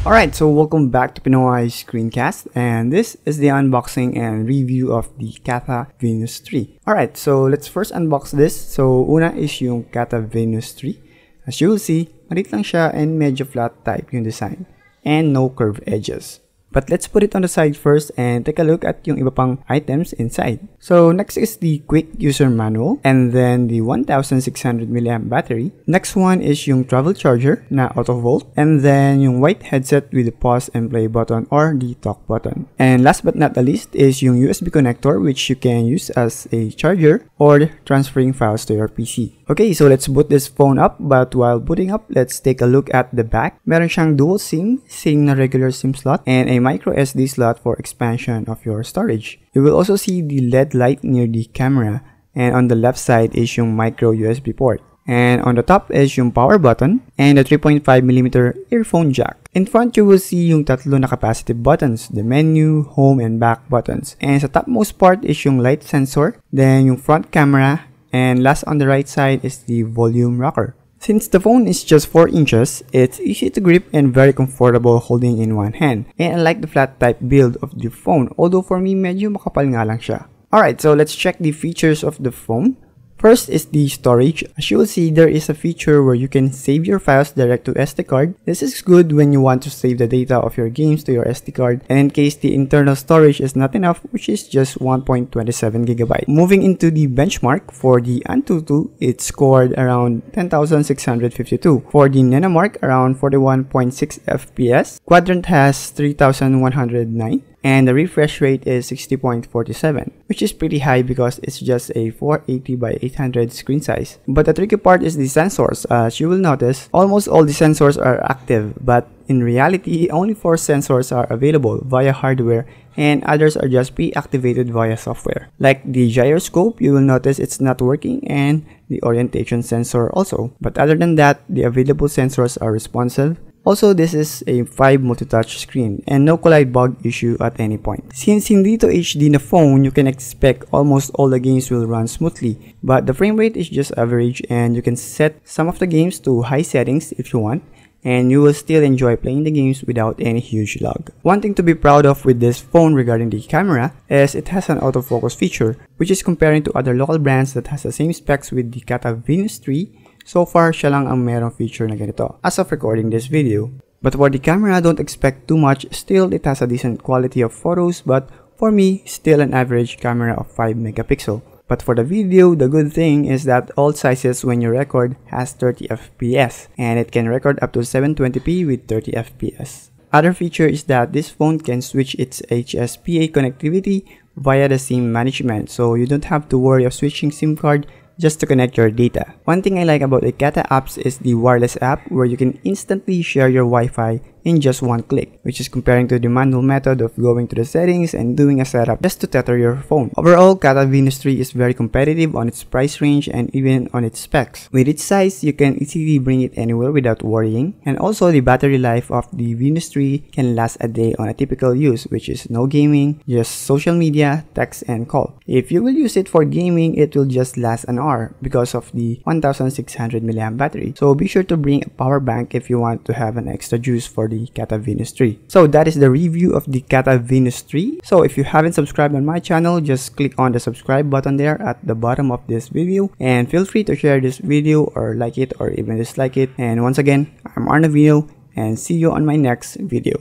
Alright, so welcome back to Pinoy Screencast, and this is the unboxing and review of the Kata Venus 3. Alright, so let's first unbox this. So una is yung Kata Venus 3. As you will see, malit lang siya and medyo flat type yung design and no curved edges. But let's put it on the side first and take a look at yung iba pang items inside. So next is the quick user manual and then the 1600 mAh battery. Next one is yung travel charger na auto volt and then yung white headset with the pause and play button or the talk button. And last but not the least is yung USB connector which you can use as a charger or transferring files to your PC. Okay, so let's boot this phone up, but while booting up, let's take a look at the back. Meron siyang dual SIM, same na regular SIM slot, and a micro SD slot for expansion of your storage. You will also see the LED light near the camera, and on the left side is yung micro USB port. And on the top is yung power button and the 3.5mm earphone jack. In front, you will see yung tatlo na capacitive buttons, the menu, home, and back buttons. And sa topmost part is yung light sensor, then yung front camera, and last on the right side is the volume rocker. Since the phone is just 4 inches, it's easy to grip and very comfortable holding in one hand. And I like the flat type build of the phone, although for me medyo makapal nga lang siya. Alright, so let's check the features of the phone. First is the storage. As you will see, there is a feature where you can save your files direct to SD card. This is good when you want to save the data of your games to your SD card and in case the internal storage is not enough, which is just 1.27GB. Moving into the benchmark, for the Antutu, it scored around 10,652. For the Nanomark, around 41.6 FPS. Quadrant has 3,109. And the refresh rate is 60.47, which is pretty high because it's just a 480 by 800 screen size. But the tricky part is the sensors. As you will notice, almost all the sensors are active, but in reality, only 4 sensors are available via hardware and others are just pre-activated via software. Like the gyroscope, you will notice it's not working, and the orientation sensor also. But other than that, the available sensors are responsive. Also, this is a 5 multi-touch screen and no collide bug issue at any point. Since hindi to HD na phone, you can expect almost all the games will run smoothly, but the frame rate is just average and you can set some of the games to high settings if you want, and you will still enjoy playing the games without any huge lag. One thing to be proud of with this phone regarding the camera is it has an autofocus feature, which is comparing to other local brands that has the same specs with the Kata Venus 3. So far, siya lang ang merong feature na ganito as of recording this video. But for the camera, don't expect too much. Still, it has a decent quality of photos, but for me, still an average camera of 5 megapixel. But for the video, the good thing is that all sizes when you record has 30 FPS, and it can record up to 720p with 30 FPS. Other feature is that this phone can switch its HSPA connectivity via the SIM management, so you don't have to worry of switching SIM card just to connect your data. One thing I like about the Kata apps is the wireless app where you can instantly share your Wi-Fi in just one click, which is comparing to the manual method of going to the settings and doing a setup just to tether your phone. Overall, Kata Venus 3 is very competitive on its price range and even on its specs. With its size, you can easily bring it anywhere without worrying, and also the battery life of the Venus 3 can last a day on a typical use, which is no gaming, just social media, text, and call. If you will use it for gaming, it will just last an hour because of the 1600 mAh battery. So be sure to bring a power bank if you want to have an extra juice for the Kata Venus 3. So that is the review of the Kata Venus 3. So if you haven't subscribed on my channel, just click on the subscribe button there at the bottom of this video, and feel free to share this video or like it or even dislike it. And once again, I'm Arnavino, and see you on my next video.